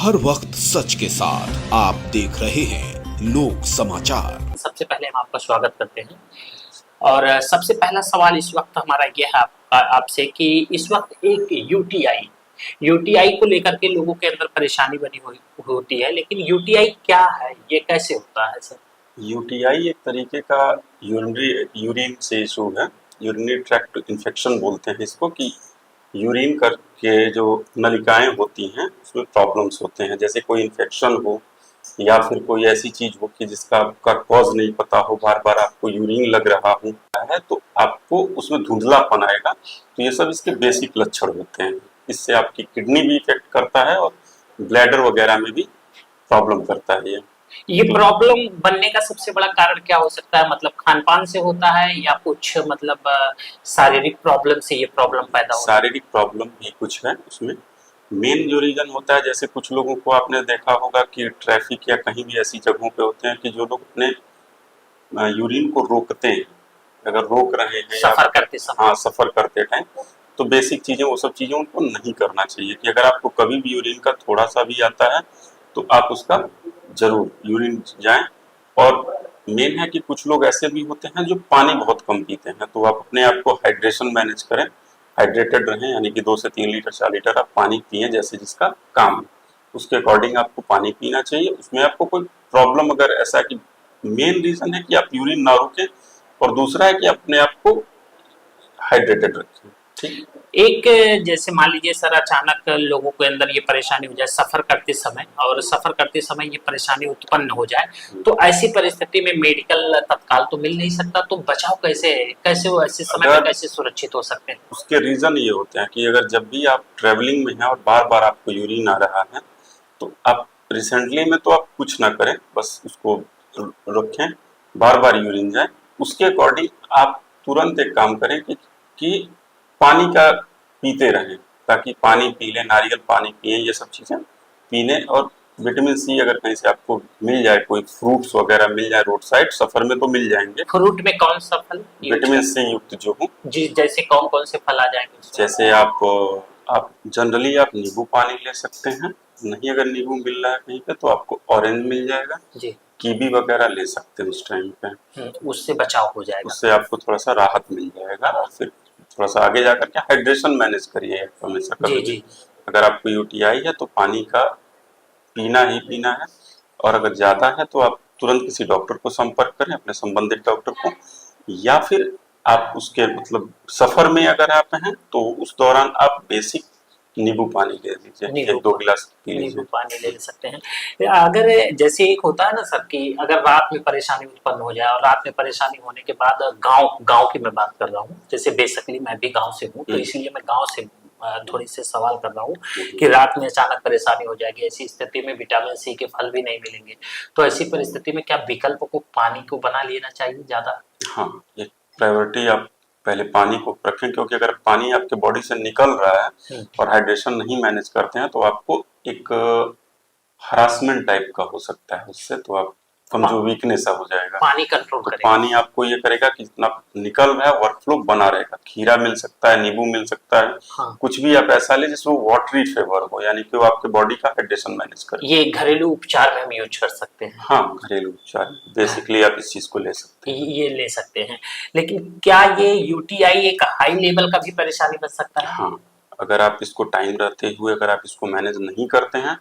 हर वक्त सच के साथ आप देख रहे हैं लोक समाचार। सबसे पहले हम आपका स्वागत करते हैं और सबसे पहला सवाल इस वक्त हमारा यह है आपसे कि इस वक्त एक यूटीआई को लेकर के लोगों के अंदर परेशानी बनी हुई होती है, लेकिन यूटीआई क्या है, ये कैसे होता है सर? यूटीआई एक तरीके का यूरिन से इशू है। यूरिनरी ट्रैक्ट इन्फेक्शन बोलते हैं इसको, कि यूरिन करके जो नलिकाएं होती हैं उसमें प्रॉब्लम्स होते हैं। जैसे कोई इन्फेक्शन हो या फिर कोई ऐसी चीज हो कि जिसका आपका कॉज नहीं पता हो, बार बार आपको यूरिन लग रहा हो है तो आपको उसमें धुंधलापन आएगा। तो ये सब इसके बेसिक लक्षण होते हैं। इससे आपकी किडनी भी इफेक्ट करता है और ब्लैडर वगैरह में भी प्रॉब्लम करता है ये प्रॉब्लम बनने का सबसे बड़ा कारण क्या हो सकता है? मतलब खान पान से होता है या कुछ मतलब शारीरिक प्रॉब्लम से ये प्रॉब्लम पैदा होता है? शारीरिक प्रॉब्लम भी कुछ है उसमें। मेन जो रीजन होता है, जैसे कुछ लोगों को आपने देखा होगा कि ट्रैफिक या कहीं भी ऐसी जगहों पे होते हैं कि जो लोग अपने यूरिन को रोकते हैं। अगर रोक रहे हैं सफर करते समय, हाँ, सफर करते टाइम, तो बेसिक चीजें, वो सब चीजें उनको नहीं करना चाहिए। कि अगर आपको कभी भी यूरिन का थोड़ा सा भी आता है तो आप उसका जरूर यूरिन जाएं। और मेन है कि कुछ लोग ऐसे भी होते हैं जो पानी बहुत कम पीते हैं, तो आप अपने आप को हाइड्रेशन मैनेज करें, हाइड्रेटेड रहें, यानी कि 2 से 3 लीटर 4 लीटर आप पानी पिए, जैसे जिसका काम है उसके अकॉर्डिंग आपको पानी पीना चाहिए। उसमें आपको कोई प्रॉब्लम अगर ऐसा कि मेन रीजन है कि आप यूरिन ना रोकें, और दूसरा है कि अपने आप को हाइड्रेटेड रखें। ठीक। एक जैसे मान लीजिए सर, अचानक लोगों के अंदर ये परेशानी हो जाए सफर करते समय, और सफर करते समय ये परेशानी उत्पन्न हो जाए, तो ऐसी परिस्थिति में मेडिकल तत्काल तो मिल नहीं सकता, तो बचाव कैसे वो ऐसे समय में कैसे सुरक्षित हो सकते हैं? उसके रीजन ये होते हैं कि अगर जब भी आप ट्रेवलिंग में हैं और बार बार आपको यूरिन आ रहा है, तो आप रिसेंटली में तो आप कुछ ना करें, बस उसको रखें, बार बार यूरिन जाए। उसके अकॉर्डिंग आप तुरंत एक काम करें कि पानी का पीते रहें, ताकि पानी पी लें, नारियल पानी पिए, ये सब चीजें पीने। और विटामिन सी अगर कहीं से आपको मिल जाए, कोई फ्रूट्स वगैरह मिल जाए रोड साइड, सफर में तो मिल जाएंगे। फ्रूट में कौन सा फल? विटामिन सी युक्त जो हो, जी, जैसे कौन कौन से फल आ जाएंगे? जैसे आप जनरली आप नींबू पानी ले सकते हैं। नहीं अगर नींबू मिल रहा है कहीं पे तो आपको ऑरेंज मिल जाएगा जी। कीवी वगैरह ले सकते हैं उस टाइम पे। उससे बचाव हो जाएगा। उससे आपको थोड़ा सा राहत मिल जाएगा। और फिर थोड़ा सा आगे जाकर के हाइड्रेशन मैनेज करिए हमेशा। जी कभी भी जी। अगर आपको यूटीआई है तो पानी का पीना ही पीना है। और अगर ज्यादा है तो आप तुरंत किसी डॉक्टर को संपर्क करें, अपने संबंधित डॉक्टर को। या फिर आप उसके मतलब सफर में अगर आप हैं तो उस दौरान आप बेसिक नींबू पानी ले लीजिए, 1-2 गिलास पी नींबू लीजिए। पानी ले सकते हैं। अगर जैसे एक होता है ना सर कि अगर रात में परेशानी उत्पन्न हो जाए, और रात में परेशानी होने के बाद गांव गांव की मैं बात कर रहा हूँ, जैसे बेसिकली मैं भी गांव से हूँ, तो इसलिए मैं गांव से थोड़ी से सवाल कर रहा हूँ कि रात में अचानक परेशानी हो जाएगी, ऐसी स्थिति में विटामिन सी के फल भी नहीं मिलेंगे, तो ऐसी परिस्थिति में क्या विकल्प को पानी को बना लेना चाहिए ज्यादा? हाँ, एक प्रायोरिटी आप पहले पानी को रखें, क्योंकि अगर पानी आपके बॉडी से निकल रहा है और हाइड्रेशन नहीं मैनेज करते हैं तो आपको एक हरासमेंट टाइप का हो सकता है उससे। तो आप कमजोर, वीकनेस हो जाएगा। पानी कंट्रोल तो करेगा। पानी आपको ये करेगा कि जितना निकल रहा है वर्कफ्लो बना रहेगा। खीरा मिल सकता है, नींबू मिल सकता है। हाँ। कुछ भी आप ऐसा ले जिसमें वाटरी फ्लेवर हो, यानी कि वो आपके बॉडी का हाइड्रेशन मैनेज करे। ये घरेलू उपचार में हम यूज कर सकते हैं? हाँ, घरेलू उपचार बेसिकली आप इस चीज को ले सकते हैं। ये ले सकते हैं, लेकिन क्या ये यूटीआई एक हाई लेवल का भी परेशानी बन सकता है? हाँ, अगर आप इसको टाइम रहते हुए अगर आप इसको मैनेज नहीं करते हैं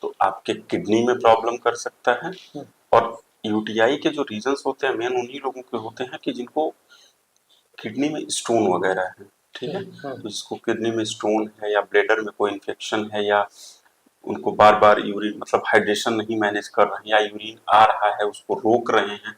तो आपके किडनी में प्रॉब्लम कर सकता है। और यूटीआई के जो रीजंस होते हैं मेन उन्हीं लोगों के होते हैं कि जिनको किडनी में स्टोन वगैरह है। ठीक है, तो जिसको किडनी में स्टोन है या ब्लैडर में कोई इन्फेक्शन है, या उनको बार बार यूरिन मतलब हाइड्रेशन नहीं मैनेज कर रहे हैं, या यूरिन आ रहा है उसको रोक रहे हैं,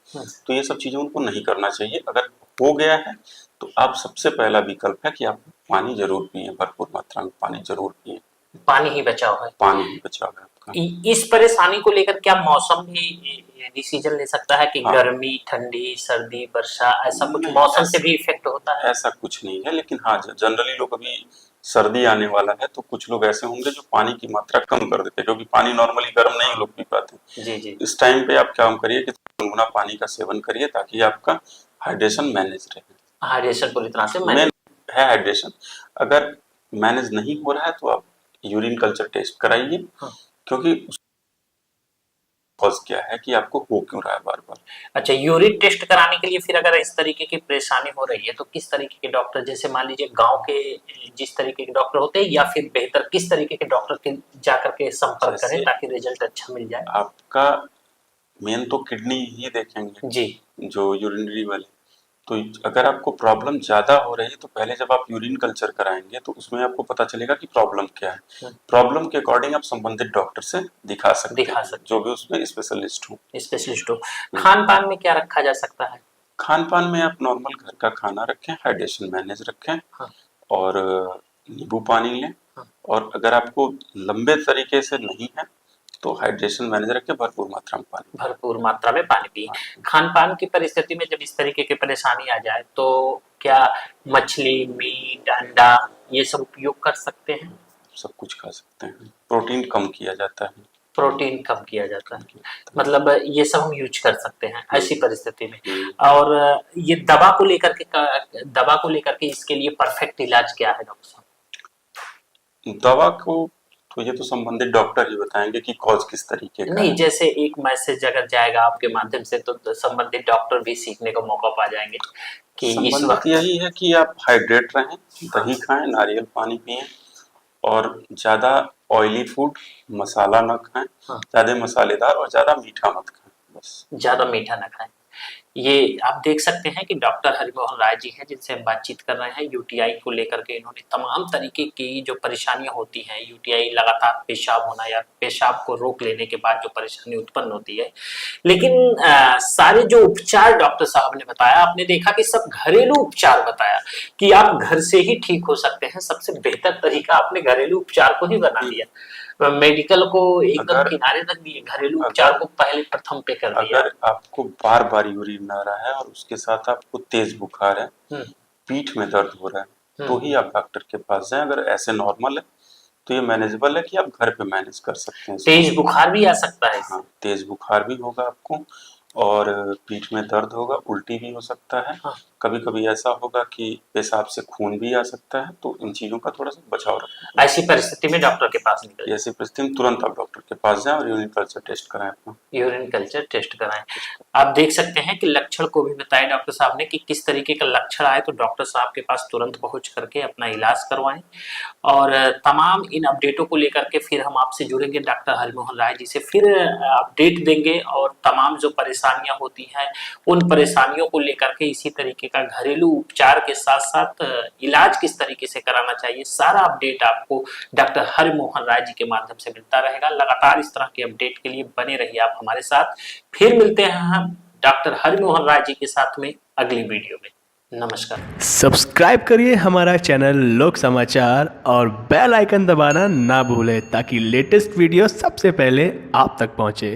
तो ये सब चीजें उनको नहीं करना चाहिए। अगर हो गया है तो आप सबसे पहला विकल्प है कि आप पानी जरूर पिए, भरपूर मात्रा में पानी जरूर पिए। पानी ही बचाव है। पानी ही बचाव है आपका। इस परेशानी को लेकर क्या मौसम भी डिसीजन ले सकता है कि हाँ। गर्मी, ठंडी, सर्दी, वर्षा, ऐसा कुछ मौसम से भी इफेक्ट होता है? ऐसा कुछ नहीं है, लेकिन हाँ जनरली लोग, अभी सर्दी आने वाला है तो कुछ लोग ऐसे होंगे जो पानी की मात्रा कम कर देते हैं, क्योंकि पानी नॉर्मली गर्म नहीं लोग पी पाते। जी जी। इस टाइम पे आप काम करिए कि गुनगुना पानी का सेवन करिए, ताकि आपका हाइड्रेशन मैनेज रहे। हाइड्रेशन पूरी तरह से मेन है हाइड्रेशन। अगर मैनेज नहीं हो रहा है तो आप यूरिन कल्चर टेस्ट कराइए। क्योंकि कॉज क्या है कि आपको हो क्यों रहा है बार बार। अच्छा, यूरिन टेस्ट कराने के लिए फिर अगर इस तरीके की परेशानी हो रही है तो किस तरीके के डॉक्टर, जैसे मान लीजिए गांव के जिस तरीके के डॉक्टर होते हैं, या फिर बेहतर किस तरीके के डॉक्टर के जाकर के संपर्क करें ताकि रिजल्ट अच्छा मिल जाए? आपका मेन तो किडनी ही देखेंगे जी, जो यूरिनरी वाले। तो अगर आपको प्रॉब्लम ज्यादा हो रही है तो पहले जब आप यूरिन कल्चर कराएंगे तो उसमें आपको पता चलेगा कि प्रॉब्लम क्या है। प्रॉब्लम के अकॉर्डिंग आप संबंधित डॉक्टर से दिखा सकते हैं, जो भी उसमें स्पेशलिस्ट हो। खान पान में क्या रखा जा सकता है? खान पान में आप नॉर्मल घर का खाना रखें, हाइड्रेशन मैनेज रखें, और नींबू पानी लें। और अगर आपको लंबे तरीके से नहीं है तो हाइड्रेशन मैनेज रखें, भरपूर मात्रा में पानी पिए। खान पान की परिस्थिति में जब इस तरीके की परेशानी आ जाए तो क्या मछली, मीट, अंडा ये सब उपयोग कर सकते हैं? सब कुछ खा सकते हैं। प्रोटीन कम किया जाता है। मतलब ये सब हम यूज कर सकते हैं ऐसी परिस्थिति में। और ये दवा को लेकर के इसके लिए परफेक्ट इलाज क्या है डॉक्टर साहब? दवा को तो ये तो संबंधित डॉक्टर ही बताएंगे कि कॉज किस तरीके का नहीं, जैसे एक मैसेज अगर जाएगा आपके माध्यम से तो संबंधित डॉक्टर भी सीखने का मौका पा जाएंगे कि इस वक्त यही है कि आप हाइड्रेट रहें, दही खाएं, नारियल पानी पिएं, और ज्यादा ऑयली फूड, मसाला न खाएं, ज्यादा मसालेदार और ज्यादा मीठा मत खाएं, बस ज्यादा मीठा न खाएं। ये आप देख सकते हैं कि डॉक्टर हरिमोहन राय जी हैं जिनसे हम बातचीत कर रहे हैं यूटीआई को लेकर के। इन्होंने तमाम तरीके की जो परेशानियां होती हैं, यूटीआई लगातार पेशाब होना या पेशाब को रोक लेने के बाद जो परेशानी उत्पन्न होती है, लेकिन सारे जो उपचार डॉक्टर साहब ने बताया, आपने देखा कि सब घरेलू उपचार बताया कि आप घर से ही ठीक हो सकते हैं। सबसे बेहतर तरीका आपने घरेलू उपचार को ही बना दिया, मेडिकल को एकदम किनारे रख दिए, घरेलू उपचार को पहले प्रथम पे कर दिया। अगर आपको बार बार यूरिन आ रहा है और उसके साथ आपको तेज बुखार है, पीठ में दर्द हो रहा है, तो ही आप डॉक्टर के पास जाएं। अगर ऐसे नॉर्मल है तो ये मैनेजेबल है कि आप घर पे मैनेज कर सकते हैं। तेज बुखार भी आ सकता है? हाँ, तेज बुखार भी होगा आपको, और पीठ में दर्द होगा, उल्टी भी हो सकता है। कभी कभी ऐसा होगा कि पेशाब से खून भी आ सकता है, तो इन चीजों का थोड़ा सा बचाव रखें। ऐसी परिस्थिति में डॉक्टर के पास निकल जाए। ऐसी परिस्थिति में तुरंत आप डॉक्टर के पास जाएं और यूरिन कल्चर टेस्ट कराएं अपना। यूरिन कल्चर टेस्ट कराएं। आप देख सकते हैं कि लक्षण को भी बताया डॉक्टर साहब ने कि किस तरीके का लक्षण आए तो डॉक्टर साहब के पास तुरंत पहुंच करके अपना इलाज करवाएं। और तमाम इन अपडेटों को लेकर के फिर हम आपसे जुड़ेंगे डॉक्टर हरिमोहन राय जी से, फिर अपडेट देंगे और तमाम जो परेशानियां होती हैं उन परेशानियों को लेकर के इसी तरीके का घरेलू उपचार के साथ साथ इलाज किस तरीके से कराना चाहिए, सारा अपडेट आपको डॉक्टर हरिमोहन राय जी के माध्यम से मिलता रहेगा। लगातार इस तरह के अपडेट के लिए बने रहिए आप हमारे साथ। फिर मिलते हैं हम डॉक्टर हरिमोहन राय जी के साथ में अगली वीडियो में। नमस्कार। सब्सक्राइब करिए हमारा चैनल लोक समाचार और बेल आइकन दबाना ना भूलें ताकि लेटेस्ट वीडियो सबसे पहले आप तक पहुंचे।